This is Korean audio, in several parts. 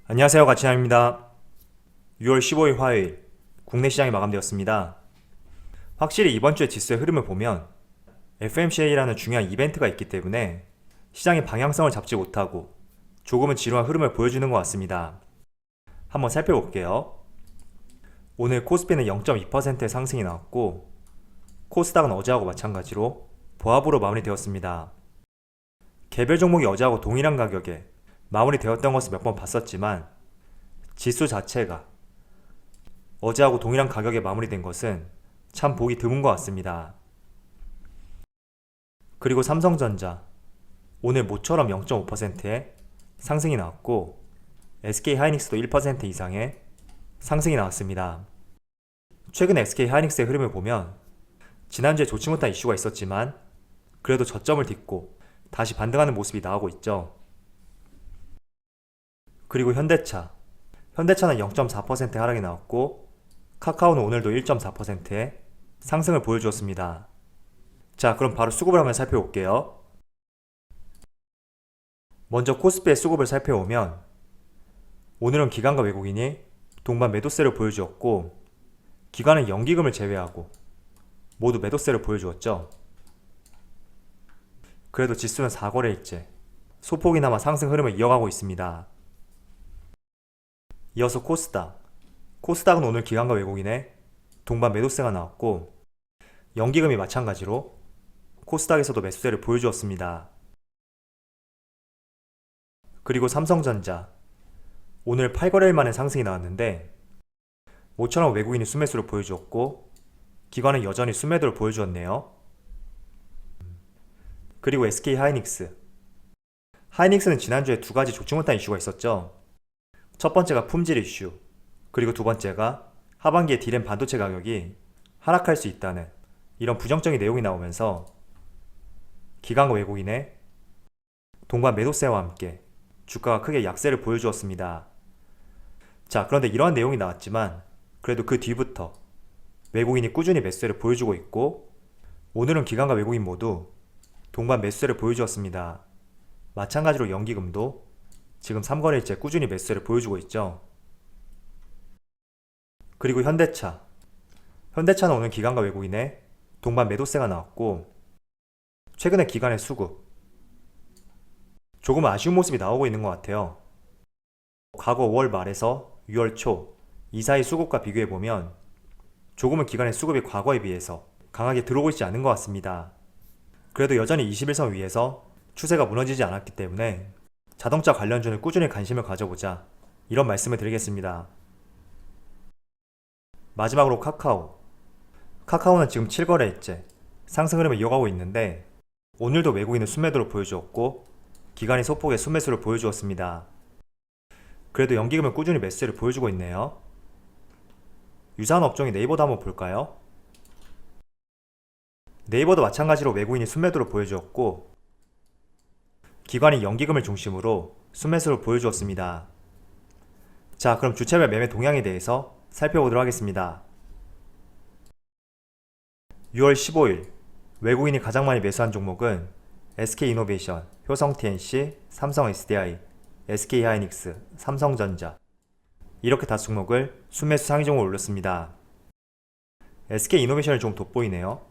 안녕하세요. 가치남입니다. 6월 15일 화요일 국내 시장이 마감되었습니다. 확실히 이번 주의 지수의 흐름을 보면 FMCA라는 중요한 이벤트가 있기 때문에 시장의 방향성을 잡지 못하고 조금은 지루한 흐름을 보여주는 것 같습니다. 한번 살펴볼게요. 오늘 코스피는 0.2%의 상승이 나왔고 코스닥은 어제하고 마찬가지로 보합으로 마무리되었습니다. 개별 종목이 어제하고 동일한 가격에 마무리되었던 것을 몇 번 봤었지만 지수 자체가 어제하고 동일한 가격에 마무리된 것은 참 보기 드문 것 같습니다. 그리고 삼성전자 오늘 모처럼 0.5%의 상승이 나왔고 SK하이닉스도 1% 이상의 상승이 나왔습니다. 최근 SK하이닉스의 흐름을 보면 지난주에 좋지 못한 이슈가 있었지만 그래도 저점을 딛고 다시 반등하는 모습이 나오고 있죠. 그리고 현대차는 0.4% 하락이 나왔고 카카오는 오늘도 1.4%의 상승을 보여주었습니다. 자, 그럼 바로 수급을 한번 살펴볼게요. 먼저 코스피의 수급을 살펴보면 오늘은 기관과 외국인이 동반 매도세를 보여주었고 기관은 연기금을 제외하고 모두 매도세를 보여주었죠. 그래도 지수는 4거래일째 소폭이나마 상승 흐름을 이어가고 있습니다. 이어서 코스닥은 오늘 기관과 외국인의 동반 매도세가 나왔고 연기금이 마찬가지로 코스닥에서도 매수세를 보여주었습니다. 그리고 삼성전자 오늘 8거래일 만에 상승이 나왔는데 모처럼 외국인이 순매수를 보여주었고 기관은 여전히 순매도를 보여주었네요. 그리고 하이닉스는 지난주에 두 가지 좋지 못한 이슈가 있었죠. 첫 번째가 품질 이슈, 그리고 두 번째가 하반기에 D램 반도체 가격이 하락할 수 있다는 이런 부정적인 내용이 나오면서 기관과 외국인의 동반 매도세와 함께 주가가 크게 약세를 보여주었습니다. 자, 그런데 이러한 내용이 나왔지만 그래도 그 뒤부터 외국인이 꾸준히 매수세를 보여주고 있고 오늘은 기관과 외국인 모두 동반 매수세를 보여주었습니다. 마찬가지로 연기금도 지금 3거래일째 꾸준히 매수세를 보여주고 있죠. 그리고 현대차는 오늘 기관과 외국인의 동반 매도세가 나왔고 최근에 기관의 수급 조금 아쉬운 모습이 나오고 있는 것 같아요. 과거 5월 말에서 6월 초 이 사이 수급과 비교해보면 조금은 기관의 수급이 과거에 비해서 강하게 들어오고 있지 않은 것 같습니다. 그래도 여전히 21선 위에서 추세가 무너지지 않았기 때문에 자동차 관련주는 꾸준히 관심을 가져보자 이런 말씀을 드리겠습니다. 마지막으로 카카오는 지금 7거래일째 상승 흐름을 이어가고 있는데 오늘도 외국인은 순매도를 보여주었고 기관이 소폭의 순매수를 보여주었습니다. 그래도 연기금은 꾸준히 매수세를 보여주고 있네요. 유사한 업종이 네이버도 한번 볼까요? 네이버도 마찬가지로 외국인이 순매도를 보여주었고 기관이 연기금을 중심으로 순매수를 보여주었습니다. 자, 그럼 주체별 매매 동향에 대해서 살펴보도록 하겠습니다. 6월 15일 외국인이 가장 많이 매수한 종목은 SK이노베이션, 효성TNC, 삼성SDI, SK하이닉스, 삼성전자 이렇게 다섯 종목을 순매수 상위 종목을 올렸습니다. SK이노베이션이 좀 돋보이네요.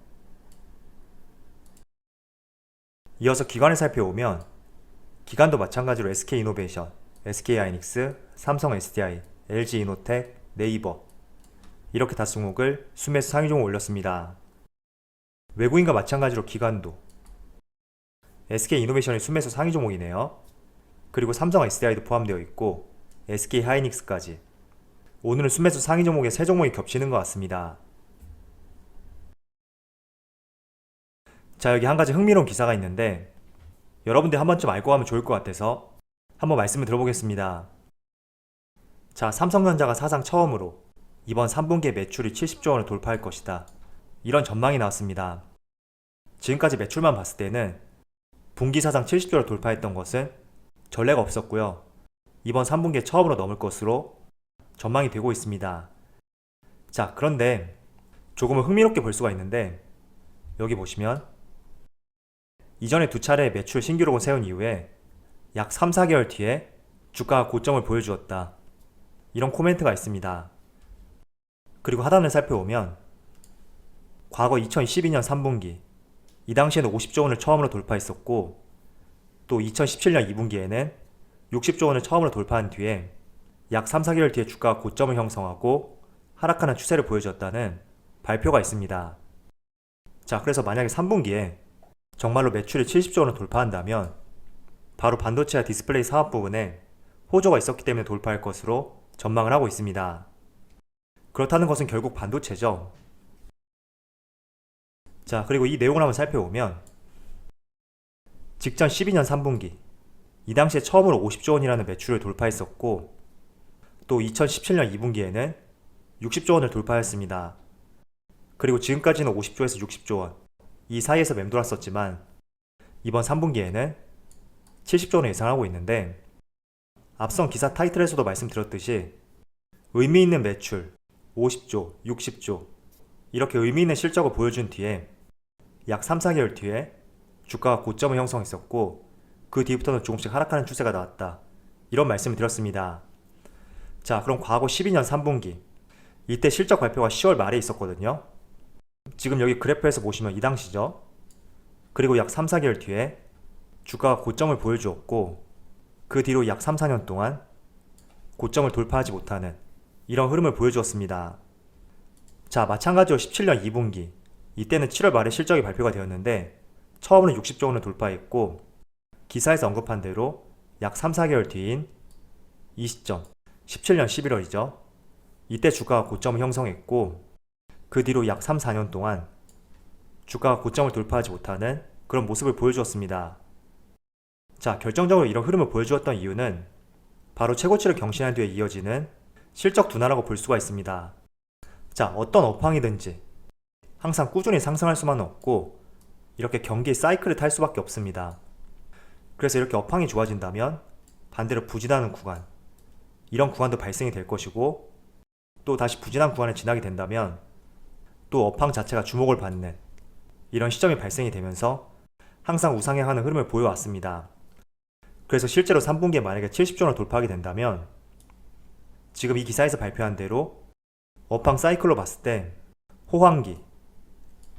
이어서 기관을 살펴보면 기관도 마찬가지로 SK이노베이션, SK하이닉스, 삼성SDI, LG이노텍, 네이버 이렇게 다섯 종목을 순매수 상위 종목을 올렸습니다. 외국인과 마찬가지로 기관도 SK이노베이션이 순매수 상위 종목이네요. 그리고 삼성SDI도 포함되어 있고 SK하이닉스까지 오늘은 순매수 상위 종목에 세 종목이 겹치는 것 같습니다. 자, 여기 한 가지 흥미로운 기사가 있는데 여러분들 한 번쯤 알고 가면 좋을 것 같아서 한번 말씀을 들어보겠습니다. 자, 삼성전자가 사상 처음으로 이번 3분기에 매출이 70조 원을 돌파할 것이다. 이런 전망이 나왔습니다. 지금까지 매출만 봤을 때는 분기 사상 70조를 돌파했던 것은 전례가 없었고요. 이번 3분기에 처음으로 넘을 것으로 전망이 되고 있습니다. 자, 그런데 조금은 흥미롭게 볼 수가 있는데 여기 보시면 이전에 두 차례 매출 신기록을 세운 이후에 약 3, 4개월 뒤에 주가가 고점을 보여주었다. 이런 코멘트가 있습니다. 그리고 하단을 살펴보면 과거 2012년 3분기 이 당시에는 50조 원을 처음으로 돌파했었고 또 2017년 2분기에는 60조 원을 처음으로 돌파한 뒤에 약 3, 4개월 뒤에 주가가 고점을 형성하고 하락하는 추세를 보여줬다는 발표가 있습니다. 자, 그래서 만약에 3분기에 정말로 매출이 70조 원을 돌파한다면 바로 반도체와 디스플레이 사업 부분에 호조가 있었기 때문에 돌파할 것으로 전망을 하고 있습니다. 그렇다는 것은 결국 반도체죠. 자, 그리고 이 내용을 한번 살펴보면 직전 12년 3분기 이 당시에 처음으로 50조 원이라는 매출을 돌파했었고 또 2017년 2분기에는 60조 원을 돌파했습니다. 그리고 지금까지는 50조에서 60조 원 이 사이에서 맴돌았었지만 이번 3분기에는 70조 원을 예상하고 있는데 앞선 기사 타이틀에서도 말씀드렸듯이 의미 있는 매출 50조, 60조 이렇게 의미 있는 실적을 보여준 뒤에 약 3, 4개월 뒤에 주가가 고점을 형성했었고 그 뒤부터는 조금씩 하락하는 추세가 나왔다. 이런 말씀을 드렸습니다. 자, 그럼 과거 12년 3분기 이때 실적 발표가 10월 말에 있었거든요. 지금 여기 그래프에서 보시면 이 당시죠. 그리고 약 3, 4개월 뒤에 주가가 고점을 보여주었고 그 뒤로 약 3, 4년 동안 고점을 돌파하지 못하는 이런 흐름을 보여주었습니다. 자, 마찬가지로 17년 2분기 이때는 7월 말에 실적이 발표가 되었는데 처음으로 60조 원을 돌파했고 기사에서 언급한 대로 약 3, 4개월 뒤인 이 시점 17년 11월이죠. 이때 주가가 고점을 형성했고 그 뒤로 약 3, 4년 동안 주가가 고점을 돌파하지 못하는 그런 모습을 보여주었습니다. 자, 결정적으로 이런 흐름을 보여주었던 이유는 바로 최고치를 경신한 뒤에 이어지는 실적 둔화라고 볼 수가 있습니다. 자, 어떤 업황이든지 항상 꾸준히 상승할 수만은 없고 이렇게 경기 사이클을 탈 수밖에 없습니다. 그래서 이렇게 업황이 좋아진다면 반대로 부진하는 구간 이런 구간도 발생이 될 것이고 또 다시 부진한 구간을 지나게 된다면 또 업황 자체가 주목을 받는 이런 시점이 발생이 되면서 항상 우상향하는 흐름을 보여왔습니다. 그래서 실제로 3분기에 만약에 70조 원을 돌파하게 된다면 지금 이 기사에서 발표한 대로 업황 사이클로 봤을 때 호황기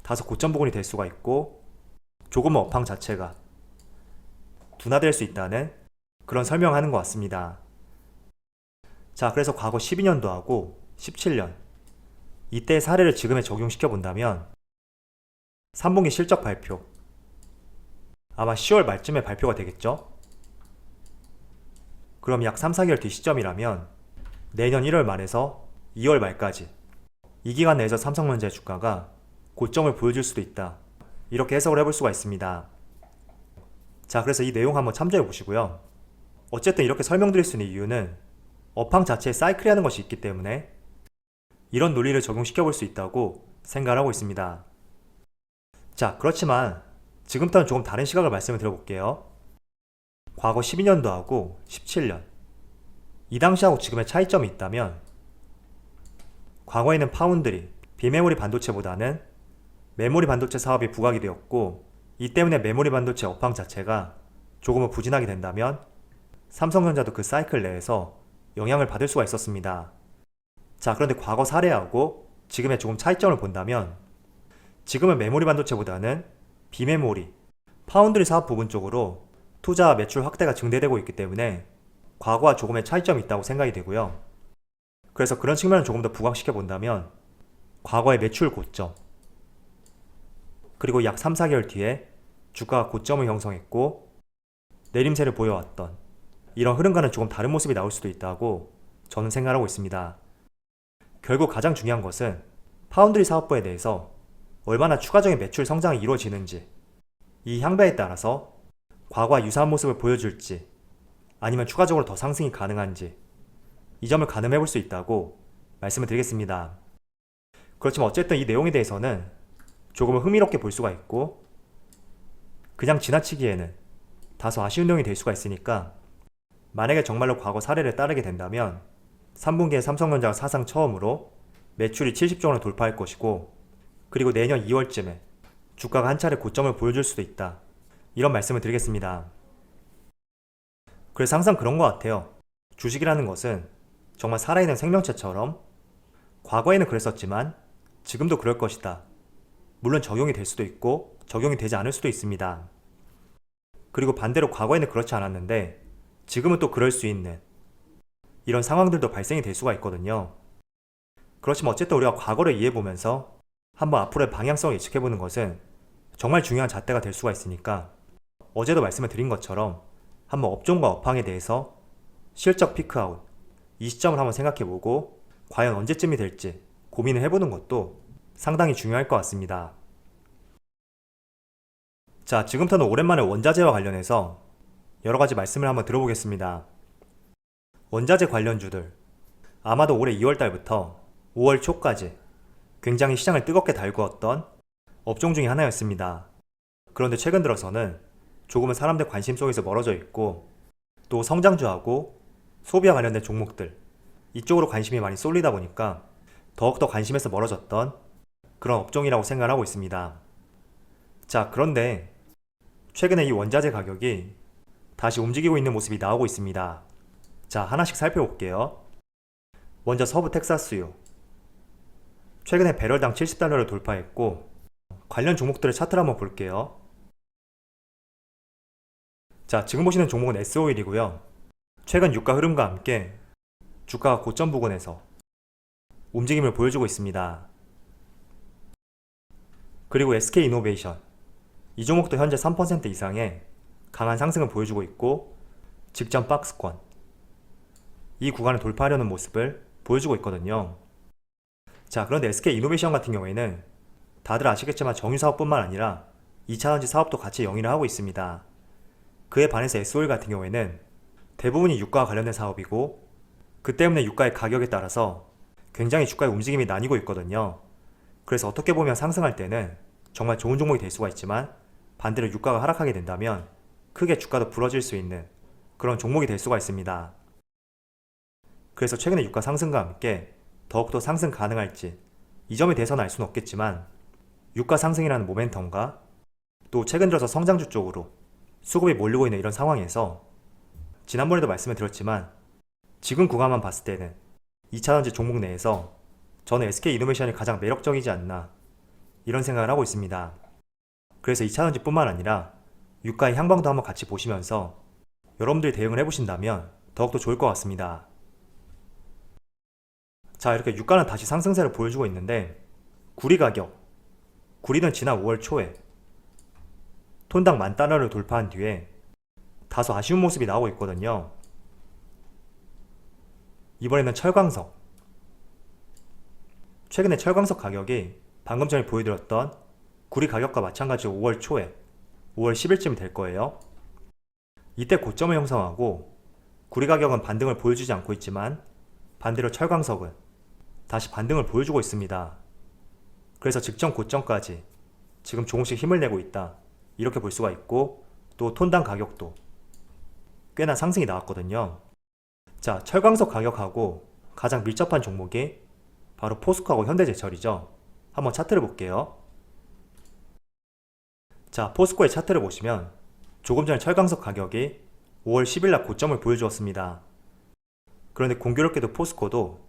다소 고점 부근이 될 수가 있고 조금은 업황 자체가 둔화될 수 있다는 그런 설명을 하는 것 같습니다. 자, 그래서 과거 12년도하고 17년 이때의 사례를 지금에 적용시켜 본다면 3분기 실적 발표 아마 10월 말쯤에 발표가 되겠죠? 그럼 약 3, 4개월 뒤 시점이라면 내년 1월 말에서 2월 말까지 이 기간 내에서 삼성전자의 주가가 고점을 보여줄 수도 있다. 이렇게 해석을 해볼 수가 있습니다. 자, 그래서 이 내용 한번 참조해 보시고요. 어쨌든 이렇게 설명드릴 수 있는 이유는 업황 자체에 사이클이라는 것이 있기 때문에 이런 논리를 적용시켜 볼 수 있다고 생각을 하고 있습니다. 자, 그렇지만 지금부터는 조금 다른 시각을 말씀을 드려볼게요. 과거 12년도하고 17년 이 당시하고 지금의 차이점이 있다면 과거에는 파운드리, 비메모리 반도체보다는 메모리 반도체 사업이 부각이 되었고 이 때문에 메모리 반도체 업황 자체가 조금은 부진하게 된다면 삼성전자도 그 사이클 내에서 영향을 받을 수가 있었습니다. 자, 그런데 과거 사례하고 지금의 조금 차이점을 본다면 지금은 메모리 반도체보다는 비메모리, 파운드리 사업 부분 쪽으로 투자와 매출 확대가 증대되고 있기 때문에 과거와 조금의 차이점이 있다고 생각이 되고요. 그래서 그런 측면을 조금 더 부각시켜 본다면 과거의 매출 고점 그리고 약 3, 4개월 뒤에 주가가 고점을 형성했고 내림세를 보여왔던 이런 흐름과는 조금 다른 모습이 나올 수도 있다고 저는 생각하고 있습니다. 결국 가장 중요한 것은 파운드리 사업부에 대해서 얼마나 추가적인 매출 성장이 이루어지는지 이 향배에 따라서 과거와 유사한 모습을 보여줄지 아니면 추가적으로 더 상승이 가능한지 이 점을 가늠해 볼 수 있다고 말씀을 드리겠습니다. 그렇지만 어쨌든 이 내용에 대해서는 조금은 흥미롭게 볼 수가 있고 그냥 지나치기에는 다소 아쉬운 내용이 될 수가 있으니까 만약에 정말로 과거 사례를 따르게 된다면 3분기에 삼성전자가 사상 처음으로 매출이 70조 원을 돌파할 것이고 그리고 내년 2월쯤에 주가가 한 차례 고점을 보여줄 수도 있다. 이런 말씀을 드리겠습니다. 그래서 항상 그런 것 같아요. 주식이라는 것은 정말 살아있는 생명체처럼 과거에는 그랬었지만 지금도 그럴 것이다. 물론 적용이 될 수도 있고 적용이 되지 않을 수도 있습니다. 그리고 반대로 과거에는 그렇지 않았는데 지금은 또 그럴 수 있는 이런 상황들도 발생이 될 수가 있거든요. 그렇지만 어쨌든 우리가 과거를 이해해보면서 한번 앞으로의 방향성을 예측해보는 것은 정말 중요한 잣대가 될 수가 있으니까 어제도 말씀을 드린 것처럼 한번 업종과 업황에 대해서 실적 피크아웃 이 시점을 한번 생각해보고 과연 언제쯤이 될지 고민을 해보는 것도 상당히 중요할 것 같습니다. 자, 지금부터는 오랜만에 원자재와 관련해서 여러가지 말씀을 한번 들어보겠습니다. 원자재 관련주들 아마도 올해 2월달부터 5월 초까지 굉장히 시장을 뜨겁게 달구었던 업종 중에 하나였습니다. 그런데 최근 들어서는 조금은 사람들 관심 속에서 멀어져 있고 또 성장주하고 소비와 관련된 종목들 이쪽으로 관심이 많이 쏠리다 보니까 더욱더 관심에서 멀어졌던 그런 업종이라고 생각을 하고 있습니다. 자, 그런데 최근에 이 원자재 가격이 다시 움직이고 있는 모습이 나오고 있습니다. 자, 하나씩 살펴볼게요. 먼저 서부 텍사스유. 최근에 배럴당 70달러를 돌파했고 관련 종목들의 차트를 한번 볼게요. 자, 지금 보시는 종목은 S-오일이고요. 최근 유가 흐름과 함께 주가가 고점 부근에서 움직임을 보여주고 있습니다. 그리고 SK이노베이션. 이 종목도 현재 3% 이상의 강한 상승을 보여주고 있고 직전 박스권 이 구간을 돌파하려는 모습을 보여주고 있거든요. 자, 그런데 SK이노베이션 같은 경우에는 다들 아시겠지만 정유사업뿐만 아니라 2차전지 사업도 같이 영위를 하고 있습니다. 그에 반해서 S-오일 같은 경우에는 대부분이 유가와 관련된 사업이고 그 때문에 유가의 가격에 따라서 굉장히 주가의 움직임이 나뉘고 있거든요. 그래서 어떻게 보면 상승할 때는 정말 좋은 종목이 될 수가 있지만 반대로 유가가 하락하게 된다면 크게 주가도 부러질 수 있는 그런 종목이 될 수가 있습니다. 그래서 최근에 유가 상승과 함께 더욱더 상승 가능할지 이 점에 대해서는 알 수는 없겠지만 유가 상승이라는 모멘텀과 또 최근 들어서 성장주 쪽으로 수급이 몰리고 있는 이런 상황에서 지난번에도 말씀을 드렸지만 지금 구간만 봤을 때는 2차전지 종목 내에서 저는 SK이노베이션이 가장 매력적이지 않나 이런 생각을 하고 있습니다. 그래서 2차전지 뿐만 아니라 유가의 향방도 한번 같이 보시면서 여러분들이 대응을 해보신다면 더욱더 좋을 것 같습니다. 자, 이렇게 유가는 다시 상승세를 보여주고 있는데 구리 가격 구리는 지난 5월 초에 톤당 $10,000를 돌파한 뒤에 다소 아쉬운 모습이 나오고 있거든요. 이번에는 철광석. 최근에 철광석 가격이 방금 전에 보여드렸던 구리 가격과 마찬가지로 5월 초에 5월 10일쯤 될 거예요. 이때 고점을 형성하고 구리 가격은 반등을 보여주지 않고 있지만 반대로 철광석은 다시 반등을 보여주고 있습니다. 그래서 직전 고점까지 지금 조금씩 힘을 내고 있다 이렇게 볼 수가 있고 또 톤당 가격도 꽤나 상승이 나왔거든요. 자, 철광석 가격하고 가장 밀접한 종목이 바로 포스코하고 현대제철이죠. 한번 차트를 볼게요. 자, 포스코의 차트를 보시면 조금 전에 철광석 가격이 5월 10일날 고점을 보여주었습니다. 그런데 공교롭게도 포스코도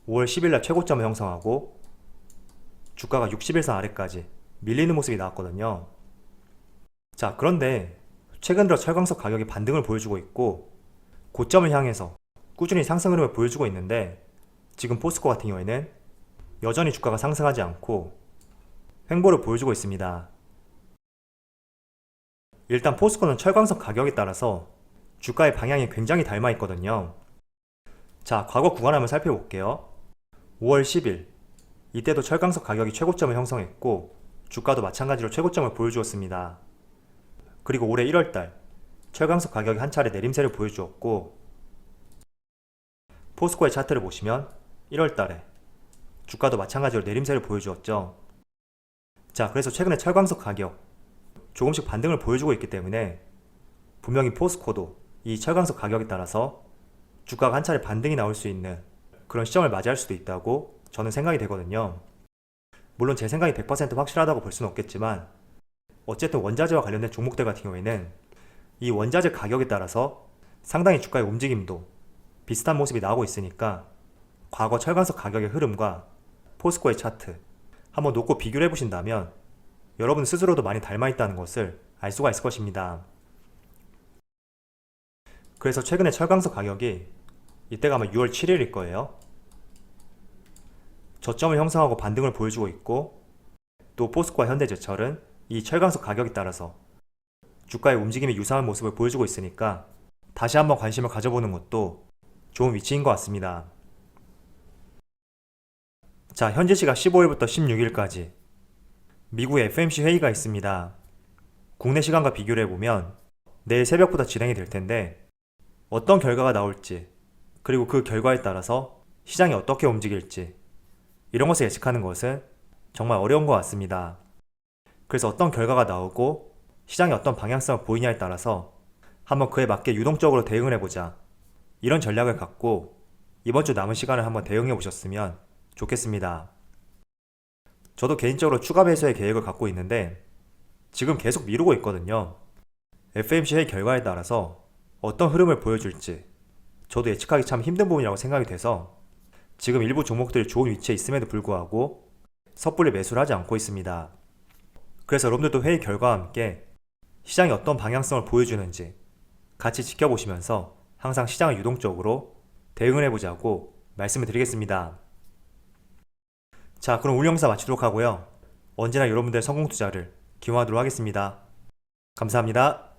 5월 10일날 최고점을 형성하고 주가가 60일선 아래까지 밀리는 모습이 나왔거든요. 자, 그런데 최근 들어 철광석 가격이 반등을 보여주고 있고 고점을 향해서 꾸준히 상승 흐름을 보여주고 있는데 지금 포스코 같은 경우에는 여전히 주가가 상승하지 않고 횡보를 보여주고 있습니다. 일단 포스코는 철광석 가격에 따라서 주가의 방향이 굉장히 닮아 있거든요. 자, 과거 구간 한번 살펴볼게요. 5월 10일 이때도 철광석 가격이 최고점을 형성했고 주가도 마찬가지로 최고점을 보여주었습니다. 그리고 올해 1월달 철광석 가격이 한 차례 내림세를 보여주었고 포스코의 차트를 보시면 1월달에 주가도 마찬가지로 내림세를 보여주었죠. 자, 그래서 최근에 철광석 가격 조금씩 반등을 보여주고 있기 때문에 분명히 포스코도 이 철광석 가격에 따라서 주가가 한 차례 반등이 나올 수 있는 그런 시점을 맞이할 수도 있다고 저는 생각이 되거든요. 물론 제 생각이 100% 확실하다고 볼 수는 없겠지만 어쨌든 원자재와 관련된 종목들 같은 경우에는 이 원자재 가격에 따라서 상당히 주가의 움직임도 비슷한 모습이 나오고 있으니까 과거 철강석 가격의 흐름과 포스코의 차트 한번 놓고 비교를 해보신다면 여러분 스스로도 많이 닮아 있다는 것을 알 수가 있을 것입니다. 그래서 최근에 철강석 가격이 이때가 아마 6월 7일일 거예요. 저점을 형성하고 반등을 보여주고 있고, 또 포스코와 현대제철은 이 철강석 가격에 따라서 주가의 움직임이 유사한 모습을 보여주고 있으니까 다시 한번 관심을 가져보는 것도 좋은 위치인 것 같습니다. 자, 현지 시각 15일부터 16일까지 미국의 FMC 회의가 있습니다. 국내 시간과 비교를 해보면 내일 새벽부터 진행이 될 텐데 어떤 결과가 나올지, 그리고 그 결과에 따라서 시장이 어떻게 움직일지, 이런 것을 예측하는 것은 정말 어려운 것 같습니다. 그래서 어떤 결과가 나오고 시장이 어떤 방향성을 보이냐에 따라서 한번 그에 맞게 유동적으로 대응을 해보자, 이런 전략을 갖고 이번 주 남은 시간을 한번 대응해 보셨으면 좋겠습니다. 저도 개인적으로 추가 매수의 계획을 갖고 있는데 지금 계속 미루고 있거든요. FMC 회의 결과에 따라서 어떤 흐름을 보여줄지 저도 예측하기 참 힘든 부분이라고 생각이 돼서 지금 일부 종목들이 좋은 위치에 있음에도 불구하고 섣불리 매수를 하지 않고 있습니다. 그래서 여러분들도 회의 결과와 함께 시장이 어떤 방향성을 보여주는지 같이 지켜보시면서 항상 시장을 유동적으로 대응을 해보자고 말씀을 드리겠습니다. 자, 그럼 오늘 영상 마치도록 하고요. 언제나 여러분들의 성공 투자를 기원하도록 하겠습니다. 감사합니다.